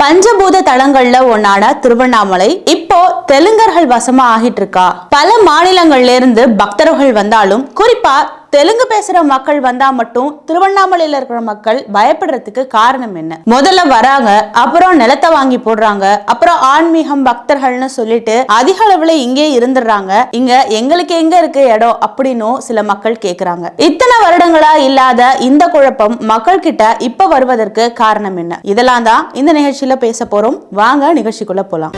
பஞ்சபூத தலங்கள்ல ஒன்னான திருவண்ணாமலை இப்போ தெலுங்கர்கள் வசமா ஆகிட்டு இருக்கா. பல மாநிலங்கள்ல இருந்து பக்தர்கள் வந்தாலும் குறிப்பா தெலுங்கு பேசுற மக்கள் வந்தா மட்டும் திருவண்ணாமலையில இருக்கிற மக்கள் பயப்படுறதுக்கு காரணம் என்ன? முதல்ல வராங்க, அப்புறம் நிலத்தை வாங்கி போடுறாங்க, அப்புறம் ஆன்மீகம் பக்தர்கள்னு சொல்லிட்டு அதிக அளவுல இங்கே இருந்துடுறாங்க. இங்க எங்களுக்கு எங்க இருக்கு இடம் அப்படின்னு சில மக்கள் கேக்குறாங்க. இத்தனை வருடங்களா இல்லாத இந்த குழப்பம் மக்கள் கிட்ட இப்ப வருவதற்கு காரணம் என்ன? இதெல்லாம் தான் இந்த நிகழ்ச்சியில பேச போறோம். வாங்க நிகழ்ச்சிக்குள்ள போலாம்.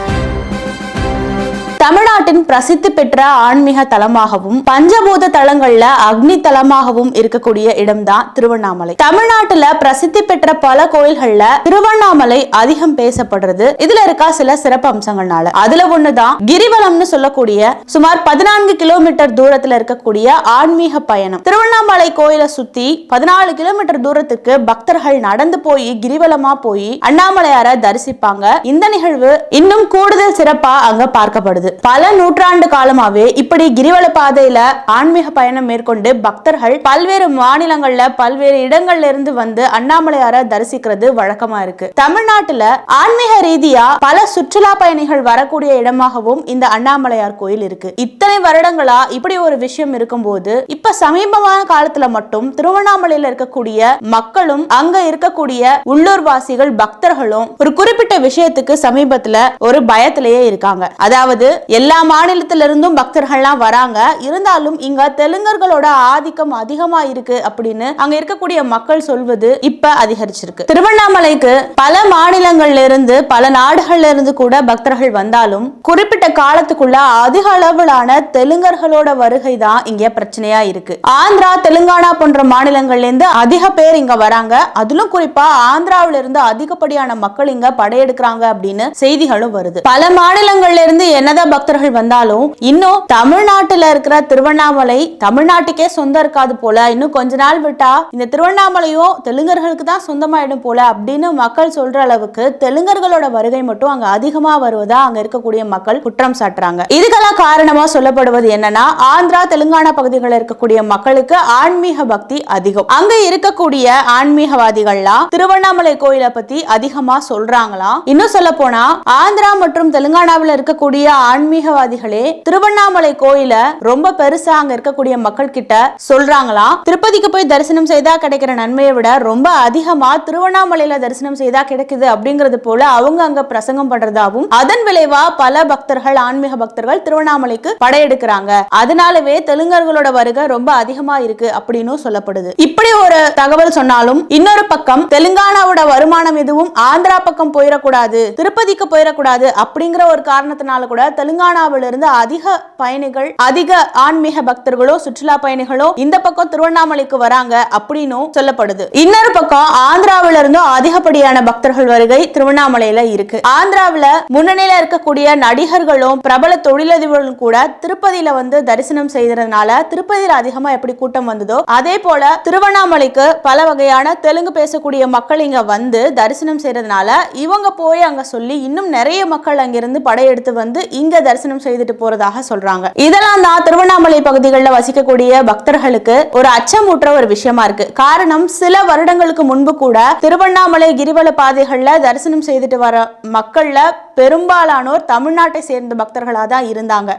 தமிழ்நாட்டின் பிரசித்தி பெற்ற ஆன்மீக தலமாகவும் பஞ்சபூத தலங்கள்ல அக்னி தலமாகவும் இருக்கக்கூடிய இடம்தான் திருவண்ணாமலை. தமிழ்நாட்டுல பிரசித்தி பெற்ற பல கோயில்கள்ல திருவண்ணாமலை அதிகம் பேசப்படுறது இதுல இருக்க சில சிறப்பு அம்சங்கள்னால. அதுல ஒண்ணுதான் கிரிவலம்னு சொல்லக்கூடிய சுமார் 14 கிலோமீட்டர் தூரத்துல இருக்கக்கூடிய ஆன்மீக பயணம். திருவண்ணாமலை கோயிலை சுத்தி 14 கிலோமீட்டர் தூரத்துக்கு பக்தர்கள் நடந்து போய் கிரிவலமா போய் அண்ணாமலையாரை தரிசிப்பாங்க. இந்த நிகழ்வு இன்னும் கூடுதல் சிறப்பா அங்க பார்க்கப்படுது. பல நூற்றாண்டு காலமாவே இப்படி கிரிவல பாதையில ஆன்மீக பயணம் மேற்கொண்டு பக்தர்கள் பல்வேறு மாநிலங்கள்ல பல்வேறு இடங்கள்ல இருந்து வந்து அண்ணாமலையாரை தரிசிக்கிறது வழக்கமா இருக்கு. தமிழ்நாட்டுல ஆன்மீக ரீதியா பல சுற்றுலா பயணிகள் வரக்கூடிய இடமாகவும் இந்த அண்ணாமலையார் கோயில் இருக்கு. இத்தனை வருடங்களா இப்படி ஒரு விஷயம் இருக்கும்போது இப்ப சமீபமான காலத்துல மட்டும் திருவண்ணாமலையில இருக்கக்கூடிய மக்களும் அங்க இருக்கக்கூடிய உள்ளூர் வாசிகள் பக்தர்களும் ஒரு குறிப்பிட்ட விஷயத்துக்கு சமீபத்துல ஒரு பயத்திலேயே இருக்காங்க. அதாவது எல்லா மாநிலத்திலிருந்தும் பக்தர்கள்லாம் வராங்க, இருந்தாலும் இங்க தெலுங்கர்களோட ஆதிக்கம் அதிகமா இருக்கு அப்படின்னு அங்க இருக்கக்கூடிய மக்கள் சொல்வது இப்ப அதிகரிச்சிருக்கு. திருவண்ணாமலைக்கு பல மாநிலங்கள்ல இருந்து பல நாடுகள்ல இருந்து கூட பக்தர்கள் வந்தாலும் குறிப்பிட்ட காலத்துக்குள்ள அதிக அளவிலான தெலுங்கர்களோட வருகை தான் இங்க பிரச்சனையா இருக்கு. ஆந்திரா தெலுங்கானா போன்ற மாநிலங்கள்ல இருந்து அதிக பேர் இங்க வராங்க. அதிலும் குறிப்பா ஆந்திராவில இருந்து அதிகப்படியான மக்கள் இங்க படையெடுக்கிறாங்க அப்படின்னு செய்திகளும் வருது. பல மாநிலங்கள்ல இருந்து என்னதான் பக்தர்கள் வந்தாலும் இன்னும் தமிழ்நாட்டுல இருக்கிற திருவண்ணாமலை தமிழ்நாட்டுக்கே சொந்தம் இருக்காது போல, இன்னும் கொஞ்ச நாள் விட்டா இந்த திருவண்ணாமலையும் தெலுங்கர்களுக்கு தான் சொந்தமாயிடும் போல அப்படின்னு மக்கள் சொல்ற அளவுக்கு தெலுங்கர்களோட வருகை மட்டும் அங்க அதிகமா வருவதா அங்க இருக்கக்கூடிய மக்கள் குற்றம் சாட்டுறாங்க. இதுக்கெல்லாம் காரணமா சொல்லப்படுவது என்னன்னா, ஆந்திரா தெலுங்கானா பகுதிகளில் இருக்கக்கூடிய மக்களுக்கு ஆன்மீக பக்தி அதிகம். அங்க இருக்கக்கூடிய ஆன்மீகவாதிகள்லாம் திருவண்ணாமலை கோயிலை பத்தி அதிகமா சொல்றாங்களாம். இன்னும் சொல்ல போனா ஆந்திரா மற்றும் தெலுங்கானாவில் இருக்கக்கூடிய ஆன்மீகவாதிகளே திருவண்ணாமலை கோயில ரொம்ப பெருசா அங்க இருக்கக்கூடிய மக்கள் கிட்ட சொல்றாங்களாம். திருப்பதிக்கு போய் தரிசனம் செய்தா கிடைக்கிற நன்மையை விட ரொம்ப அதிகமா திருவண்ணாமலையில தரிசனம் செய்தா கிடைக்குது அப்படிங்கிறது போல அவங்க அங்க பிரசங்கம் பண்றதாவும், அதன் விளைவா பல பக்தர்கள் ஆன்மீக பக்தர்கள் திருவண்ணாமலைக்கு படையெடுக்கிறாங்க. அதனாலவே தெலுங்கர்களோட வருகை ரொம்ப அதிகமா இருக்கு அப்படின்னு சொல்லப்படுது. இப்படி ஒரு தகவல் சொன்னாலும் இன்னொரு பக்கம் தெலுங்கானாவோட வருமானம் எதுவும் ஆந்திரா பக்கம் போயிடக்கூடாது, திருப்பதிக்கு போயிடக்கூடாது அப்படிங்கிற ஒரு காரணத்தினால கூட தெலுங்கானாவிலிருந்து அதிக பயணிகள் அதிக ஆன்மீக பக்தர்களோ சுற்றுலா பயணிகளோ இந்த பக்கம் திருவண்ணாமலைக்கு வராங்க அப்படின்னு சொல்லப்படுது. இன்னொரு பக்கம் ஆந்திராவில இருந்தும் அதிகப்படியான பக்தர்கள் வருகை திருவண்ணாமலையில இருக்கு. ஆந்திராவில முன்னணியில இருக்கக்கூடிய நடிகர்களும் பிரபல தொழிலதிபர்களும் கூட திருப்பதியில வந்து தரிசனம் செய்ததுனால திருப்பதியில அதிகமா எப்படி கூட்டம் வந்ததோ அதே போல திருவண்ணாமலைக்கு பல வகையான தெலுங்கு பேசக்கூடிய மக்கள் இங்க வந்து தரிசனம் செய்யறதுனால இவங்க போய் அங்க சொல்லி இன்னும் நிறைய மக்கள் அங்கிருந்து படையெடுத்து வந்து இங்க தரிசனம் செய்துட்டு போறதாக சொல்றாங்க. இதெல்லாம் தான் திருவண்ணாமலை பகுதிகளில் வசிக்கக்கூடிய பக்தர்களுக்கு ஒரு அச்சமூற்ற ஒரு விஷயமா இருக்கு. காரணம், சில வருடங்களுக்கு முன்பு கூட திருவண்ணாமலை கிரிவல பாதைகள்ல தரிசனம் செய்துட்டு வர மக்கள்ல பெரும்பாலானோர் தமிழ்நாட்டை சேர்ந்த பக்தர்களா தான் இருந்தாங்க.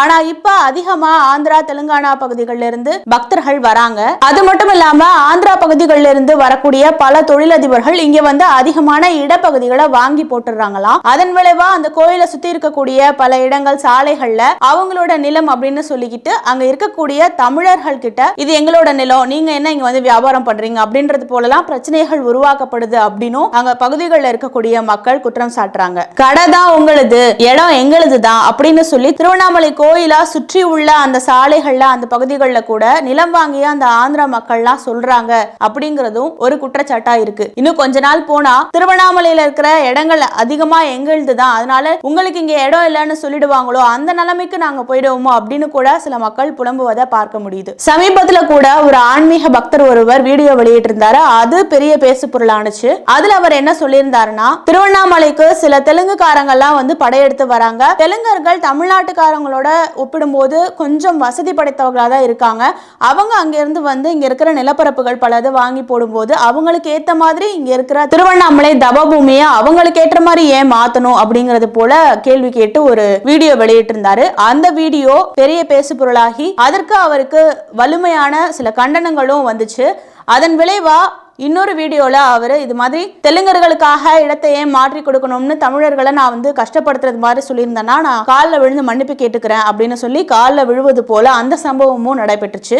ஆனா இப்ப அதிகமா ஆந்திரா தெலுங்கானா பகுதிகளில் இருந்து பக்தர்கள் வராங்க. அது மட்டும் இல்லாம ஆந்திரா பகுதிகளில் இருந்து வரக்கூடிய பல தொழிலதிபர்கள் இங்க வந்து அதிகமான இடப்பகுதிகளை வாங்கி போட்டுறாங்களாம். அதன் விளைவா அந்த கோயிலை சுத்தி இருக்கக்கூடிய பல இடங்கள் சாலைகள்ல அவங்களோட நிலம் அப்படின்னு சொல்லிக்கிட்டு அங்க இருக்கக்கூடிய தமிழர்கள் கிட்ட இது எங்களோட நிலம், நீங்க என்ன இங்க வந்து வியாபாரம் பண்றீங்க அப்படின்றது போலலாம் பிரச்சனைகள் உருவாக்கப்படுது அப்படின்னு அங்க பகுதிகளில் இருக்கக்கூடிய மக்கள் குற்றம் சாட்டுறாங்க. கடை தான் உங்களுது, இடம் எங்களுது தான் அப்படின்னு சொல்லி திருவண்ணாமலை கோயிலா சுற்றி உள்ள அந்த சாலைகள்ல அந்த பகுதிகளில் கூட நிலம் வாங்கிய அந்த ஆந்திரா மக்கள்லாம் சொல்றாங்க அப்படிங்கிறதும் ஒரு குற்றச்சாட்டா இருக்கு. இன்னும் கொஞ்ச நாள் போனா திருவண்ணாமலையில இருக்கிற இடங்கள் அதிகமா எங்களுது தான், அதனால உங்களுக்கு இங்க இடம் இல்லைன்னு சொல்லிடுவாங்களோ, அந்த நிலைமைக்கு நாங்க போயிடுவோமோ அப்படின்னு கூட சில மக்கள் புலம்புவதை பார்க்க முடியுது. சமீபத்துல கூட ஒரு ஆன்மீக பக்தர் ஒருவர் வீடியோ வெளியிட்டு இருந்தாரு. அது பெரிய பேசு பொருளானுச்சு. அதுல அவர் என்ன சொல்லியிருந்தாருன்னா, திருவண்ணாமலைக்கு சில தெலுங்குக்காரங்கெல்லாம் வந்து படையெடுத்து வராங்க, தெலுங்கர்கள் தமிழ்நாட்டுக்காரங்களோட ஒப்பிடும்போது கொஞ்சம் வசதி படைத்தவர்களாக தான் இருக்காங்க. அவங்க அங்கிருந்து வந்து இங்க இருக்கிற நிலப்பரப்புகள் பலது வாங்கி போடும்போது அவங்களுக்கு ஏத்த மாதிரி இங்க இருக்கிற திருவண்ணாமலை தவபூமியை அவங்களுக்கு ஏற்ற மாதிரி ஏன் மாத்தணும் அப்படிங்கறது போல கேள்வி கேட்டு ஒரு வீடியோ வெளியிட்டு இருந்தாரு. அந்த வீடியோ பெரிய பேசு பொருளாகி அதற்கு அவருக்கு வலிமையான சில கண்டனங்களும் வந்துச்சு. அதன் விளைவா இன்னொரு வீடியோல அவரு இது மாதிரி தெலுங்கர்களுக்காக இடத்தை ஏன் மாற்றி கொடுக்கணும்னு தமிழர்களை நான் வந்து கஷ்டப்படுத்துறது மாதிரி சொல்லியிருந்தேன்னா நான் காலில் விழுந்து மன்னிப்பு கேட்டுக்கிறேன் அப்படின்னு சொல்லி காலில் விழுவது போல அந்த சம்பவமும் நடைபெற்றுச்சு.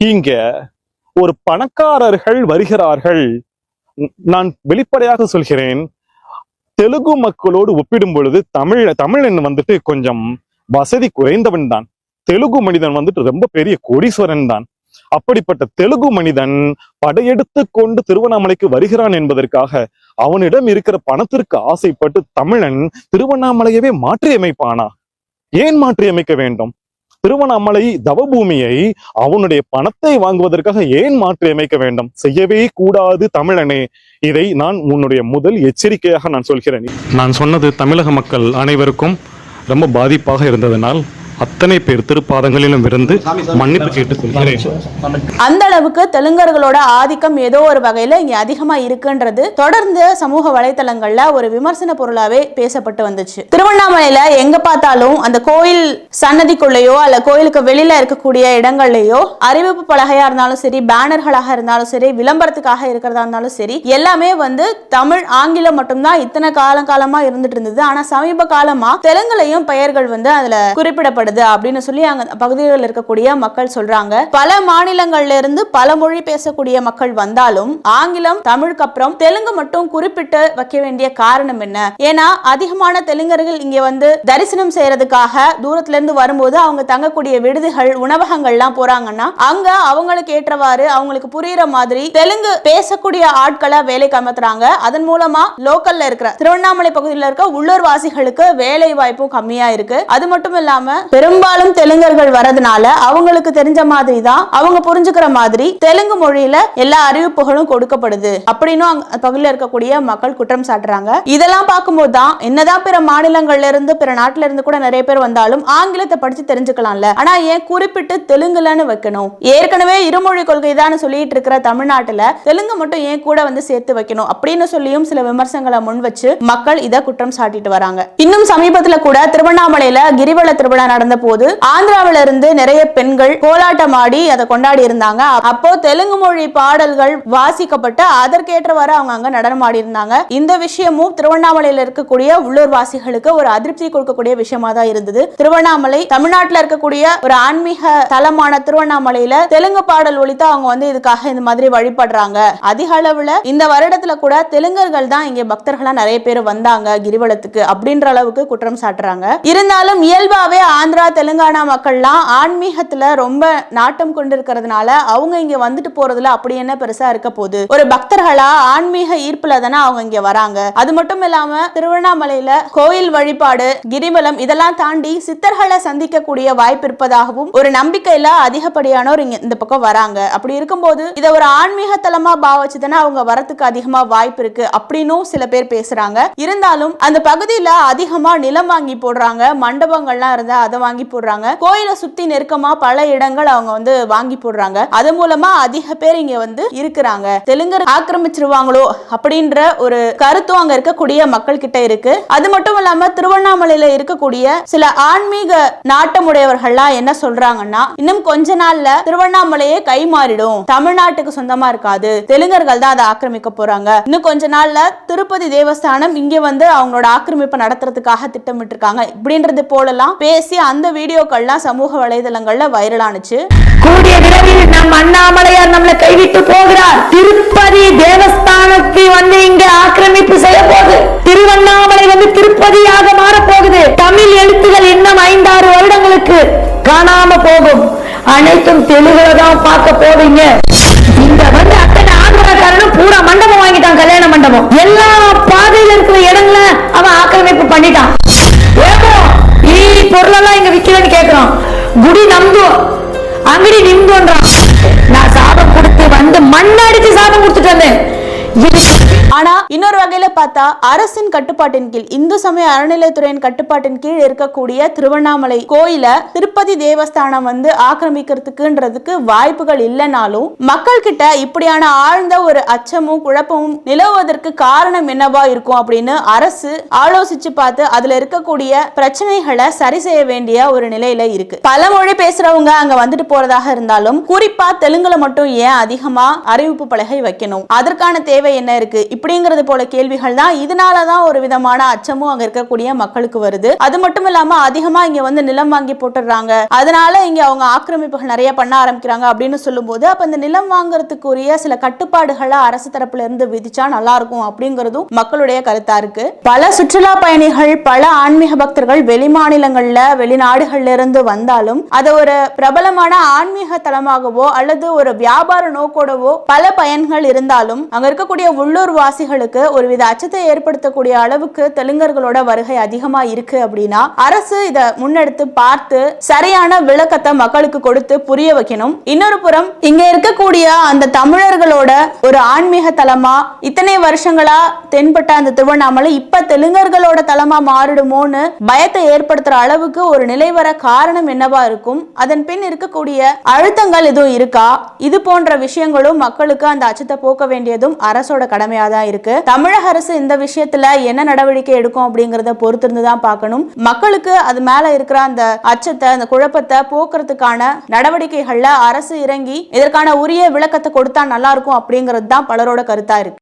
இங்க ஒரு பணக்காரர்கள் வருகிறார்கள். நான் வெளிப்படையாக சொல்கிறேன், தெலுங்கு மக்களோடு ஒப்பிடும் பொழுது தமிழன் வந்துட்டு கொஞ்சம் வசதி குறைந்தவன் தான். தெலுங்கு மனிதன் வந்துட்டு ரொம்ப பெரிய கோடீஸ்வரன் தான். அப்படிப்பட்ட தெலுங்கு மனிதன் படையெடுத்து கொண்டு திருவண்ணாமலைக்கு வருகிறான் என்பதற்காக அவனிடம் இருக்கிற பணத்திற்கு ஆசைப்பட்டு தமிழன் திருவண்ணாமலையவே மாற்றியமைப்பானா? ஏன் மாற்றியமைக்க வேண்டும்? திருவண்ணாமலை தவபூமியை அவனுடைய பணத்தை வாங்குவதற்காக ஏன் மாற்றியமைக்க வேண்டும்? செய்யவே கூடாது தமிழனே. இதை நான் உன்னுடைய முதல் எச்சரிக்கையாக நான் சொல்கிறேன். நான் சொன்னது தமிழக மக்கள் அனைவருக்கும் ரொம்ப பாதிப்பாக இருந்ததனால் அத்தனை பேர் திருப்பாதங்களிலும் இருந்து மன்னிப்பு கேட்டுக் கொள்கிறேன். அந்த அளவுக்கு தெலுங்கர்களோட ஆதிக்கம் ஏதோ ஒரு வகையில இங்க அதிகமா இருக்குன்றது தொடர்ந்து சமூக வலைதளங்கள்ல ஒரு விமர்சன பொருளாவே பேசப்பட்டு வந்துச்சு. திருவண்ணாமலையில எங்க பார்த்தாலும் அந்த கோயில் சன்னதிக்குள்ளேயோ அல்ல கோயிலுக்கு வெளியில இருக்கக்கூடிய இடங்கள்லயோ அறிவிப்பு பலகையா இருந்தாலும் சரி, பேனர்களாக இருந்தாலும் சரி, விளம்பரத்துக்காக இருக்கிறதா இருந்தாலும் சரி, எல்லாமே வந்து தமிழ் ஆங்கிலம் மட்டும்தான் இத்தனை காலமா இருந்துட்டு இருந்தது. ஆனா சமீப காலமா தெலுங்குலையும் பெயர்கள் வந்து அதுல குறிப்பிடப்படுது அப்படின்னு சொல்லி அங்க பகுதிகளில் இருக்கக்கூடிய மக்கள் சொல்றாங்க. பல மாநிலங்கள்ல இருந்து பல மொழி பேசக்கூடிய மக்கள் வந்தாலும் ஆங்கிலம் தமிழுக்கு அப்புறம் தெலுங்கு மட்டும் குறிப்பிட்டு வைக்க வேண்டிய காரணம் என்ன? ஏன்னா அதிகமான தெலுங்கர்கள் இங்க வந்து தரிசனம் செய்யறதுக்காக தூரத்துல இருந்து வரும்போது அவங்க தங்கக்கூடிய விடுதிகள் உணவகங்கள்லாம் போறாங்கன்னா அங்க அவங்களுக்கு ஏற்றவாறு அவங்களுக்கு புரியுற மாதிரி தெலுங்கு பேசக்கூடிய ஆட்களை வேலைக்கு அமர்த்துறாங்க. அதன் மூலமா லோக்கல்ல இருக்கிற திருவண்ணாமலை பகுதியில் இருக்க உள்ளூர் வாசிகளுக்கு வேலை வாய்ப்பும் கம்மியா இருக்கு. அது மட்டும் இல்லாம பெரும்பாலும் தெலுங்கர்கள் வரதுனால அவங்களுக்கு தெரிஞ்ச மாதிரி தான் அவங்க புரிஞ்சுக்கிற மாதிரி தெலுங்கு மொழியில எல்லா அறிவிப்புகளும் கொடுக்கப்படுது அப்படின்னு பகுதியில் இருக்கக்கூடிய மக்கள் குற்றம் சாட்டுறாங்க. இதெல்லாம் பார்க்கும்போது தான் என்னதான் பிற மாநிலங்கள்ல இருந்து பிற நாட்டில இருந்து கூட நிறைய பேர் வந்தாலும் ஆங்கிலத்தை படிச்சு தெரிஞ்சுக்கலாம்ல, ஆனா ஏன் குறிப்பிட்டு தெலுங்குலன்னு வைக்கணும்? ஏற்கனவே இருமொழி கொள்கை தான் சொல்லிட்டு இருக்கிற தமிழ்நாட்டுல தெலுங்கு மட்டும் ஏன் கூட வந்து சேர்த்து வைக்கணும் அப்படின்னு சொல்லியும் சில விமர்சனங்களை முன் வச்சு மக்கள் இதை குற்றம் சாட்டிட்டு வராங்க. இன்னும் சமீபத்துல கூட திருவண்ணாமலையில கிரிவல திருவிழா நடந்த போது ஆந்திராவில இருந்து நிறைய பெண்கள் கோலாட்டம் ஆடி அதை கொண்டாடி இருந்தாங்க. அப்போ தெலுங்கு மொழி பாடல்கள் வாசிக்கப்பட்டு அதற்கேற்றவாறு அவங்க அங்க நடனம் ஆடி இருந்தாங்க. இந்த விஷயமும் திருவண்ணாமலையில இருக்கக்கூடிய உள்ளூர் வாசிகளுக்கு ஒரு அதிருப்தி கொடுக்கக்கூடிய விஷயமா தான் இருந்தது. திருவண்ணாமலை தமிழ்நாட்டில் இருக்கக்கூடிய ஒரு ஆன்மீக தலமான திருவண்ணாமலையில தெலுங்கு பாடல் ஒலித்து அவங்க வந்து இதுக்காக இந்த மாதிரி வழிபடுறாங்க. அதிக அளவுல இந்த வருடத்துல கூட தெலுங்கர்கள் தான் இங்க பக்தர்களா நிறைய பேர் வந்தாங்க கிரிவலத்துக்கு அப்படின்ற அளவுக்கு குற்றம் சாட்டுறாங்க. இருந்தாலும் இயல்பாவே ஆந்திரா தெலுங்கானா மக்கள்லாம் ஆன்மீகத்துல ரொம்ப நாட்டம் கொண்டு இருக்கிறதுனால அவங்க இங்க வந்துட்டு போறதுல அப்படி என்ன பெருசா இருக்க போகுது? ஒரு பக்தர்களா ஆன்மீக ஈர்ப்புல தானே அவங்க இங்க வராங்க. அது மட்டும் இல்லாம திருவண்ணாமலையில கோயில் வழிபாடு, கிரிவலம் இதெல்லாம் தாண்டி சித்தர்களை சந்திக்கக்கூடிய வாய்ப்பு இருப்பதாகவும் ஒரு நம்பிக்கையில அதிகப்படியானோர் இங்க இந்த பக்கம் வராங்க. அப்படி இருக்கும்போது இதை ஒரு ஆன்மீக தலமா பாவச்சுதானே அவங்க வரத்துக்கு அதிகமா வாய்ப்பு இருக்கு அப்படின்னும் சில பேர் பேசுறாங்க. இருந்தாலும் அந்த பகுதியில அதிகமா நிலம் வாங்கி போடுறாங்க, மண்டபங்கள்லாம் இருந்தா அதை வாங்கி போடுறாங்க, கோயிலை சுத்தி நெருக்கமா பல இடங்கள் அவங்க வந்து வாங்கி போடுறாங்க. அது மூலமா அதிக பேர் இங்க வந்து இருக்கிறாங்க. தெலுங்கர் ஆக்கிரமிச்சிருவாங்களோ அப்படின்ற ஒரு கருத்தும் அங்க இருக்கக்கூடிய மக்கள் கிட்ட இருக்கு. அது மட்டும் இல்லாம திருவண்ணாமலையில இருக்கக்கூடிய சில ஆன்மீக நாட்டமுடையவர்கள்லாம் என்ன சொல்றாங்கன்னா, இன்னும் கொஞ்ச நாள்ல திருவண்ணாமலையே கை மாறிடும், தமிழ்நாட்டுக்கு சொந்தமா இருக்காது, தெலுங்கர்கள் தான் அதை ஆக்கிரமிக்க போறாங்க. இன்னும் கொஞ்ச நாள்ல திருப்பதி தேவஸ்தானம் இங்க வந்து அவங்களோட ஆக்கிரமிப்பை நடத்துறதுக்காக திட்டமிட்டு இருக்காங்க இப்படின்றது போலலாம் பேசி அந்த வீடியோக்கள்லாம் சமூக வலைதளங்கள்ல வைரலானுச்சு. கூடிய விரைவில் நம் அண்ணாமலையார் நம்மளை கைவிட்டு போகிறார். திருப்பதி தேவஸ்தானத்தை வந்து இங்க ஆக்கிரமிப்பு செய்ய போகுது. திருவண்ணாமலை வந்து திருப்பதியாக மாற போகுது. தமிழ் எழுத்துகள் இன்னும் 5-6 வருடங்களுக்கு காணாம போகும். அனைத்தும் தெலுங்குல தான் பார்க்க போவீங்க. இந்த வந்து அத்தனை ஆந்திரக்காரனும் பூரா மண்டபம் வாங்கிட்டான், கல்யாண மண்டபம். எல்லா பாதையில இருக்கிற இடங்கள அவன் ஆக்கிரமிப்பு பண்ணிட்டான். பொருளெல்லாம் இங்க விக்கிறேன்னு கேக்குறோம். குடி நம்பு அங்கடி நிம்புன்றான். நான் சாபம் கொடுத்து வந்து மண்ணடிச்சு சாபம் கொடுத்துட்டு வந்தேன். ஆனா இன்னொரு வகையில பார்த்தா அரசின் கட்டுப்பாட்டின் கீழ் இந்து சமய அறநிலையத்துறையின் கட்டுப்பாட்டின் கீழ் இருக்கக்கூடிய திருவண்ணாமலை கோயில திருப்பதி தேவஸ்தானம் வந்து ஆக்கிரமிக்கிறதுக்குன்றதுக்கு வாய்ப்புகள் இல்லைனாலும் மக்கள் கிட்ட இப்படியான ஆழ்ந்த ஒரு அச்சமும் குழப்பமும் நிலவுவதற்கு காரணம் என்னவா இருக்கும் அப்படின்னு அரசு ஆலோசிச்சு பார்த்து அதுல இருக்கக்கூடிய பிரச்சனைகளை சரி செய்ய வேண்டிய ஒரு நிலையில இருக்கு. பல மொழி பேசுறவங்க அங்க வந்துட்டு போறதாக இருந்தாலும் குறிப்பா தெலுங்குல மட்டும் ஏன் அதிகமா அறிவிப்பு பலகை வைக்கணும், அதற்கான தேவை என்ன இருக்கு இப்படிங்கிறது போல கேள்விகள் தான். இதனாலதான் ஒரு விதமான அச்சமும் அங்க இருக்கக்கூடிய மக்களுக்கு வருது. அது மட்டும் இல்லாம அதிகமா இங்க வந்து நிலம் வாங்கி போட்டுறாங்க, அதனால இங்க அவங்க ஆக்கிரமிப்புகள் நிறைய பண்ண ஆரம்பிக்கிறாங்க அப்படின்னு சொல்லும் போது அப்ப இந்த நிலம் வாங்குறதுக்குரிய சில கட்டுப்பாடுகளை அரசு தரப்புல இருந்து விதிச்சா நல்லா இருக்கும் அப்படிங்கறதும் மக்களுடைய கருத்தா இருக்கு. பல சுற்றுலா பயணிகள் பல ஆன்மீக பக்தர்கள் வெளி மாநிலங்கள்ல வெளிநாடுகள்ல இருந்து வந்தாலும் அதை ஒரு பிரபலமான ஆன்மீக தலமாகவோ அல்லது ஒரு வியாபார நோக்கோடவோ பல பயன்கள் இருந்தாலும் அங்க இருக்கக்கூடிய உள்ளூர் வாசிகளுக்கு ஒருவித அச்சத்தை ஏற்படுத்தக்கூடிய அளவுக்கு தெலுங்கர்களோட வருகை அதிகமா இருக்கு அப்படின்னா அரசு இதை முன்னெடுத்து பார்த்து சரியான விளக்கத்தை மக்களுக்கு கொடுத்து புரிய வைக்கணும். இன்னொரு புறம் இங்க இருக்கக்கூடிய அந்த தமிழர்களோட ஒரு ஆன்மீக தலமா இத்தனை வருஷங்களா தென்பட்ட அந்த திருவண்ணாமலை இப்ப தெலுங்கர்களோட தலமா மாறிடுமோன்னு பயத்தை ஏற்படுத்துற அளவுக்கு ஒரு நிலை வர காரணம் என்னவா இருக்கும், அதன் பின் இருக்கக்கூடிய அழுத்தங்கள் எதுவும் இருக்கா, இது போன்ற விஷயங்களும் மக்களுக்கு அந்த அச்சத்தை போக்க வேண்டியதும் அரசோட கடமையா தான் இருக்கு. தமிழக அரசு இந்த விஷயத்துல என்ன நடவடிக்கை எடுக்கும் அப்படிங்கறத பொறுத்திருந்து தான் பார்க்கணும். மக்களுக்கு அது மேல இருக்கிற அந்த அச்சத்தை அந்த குழப்பத்தை போக்குறதுக்கான நடவடிக்கைகள்ல அரசு இறங்கி இதற்கான உரிய விளக்கத்தை கொடுத்தா நல்லா இருக்கும் அப்படிங்கிறது தான் பலரோட கருத்தா இருக்கு.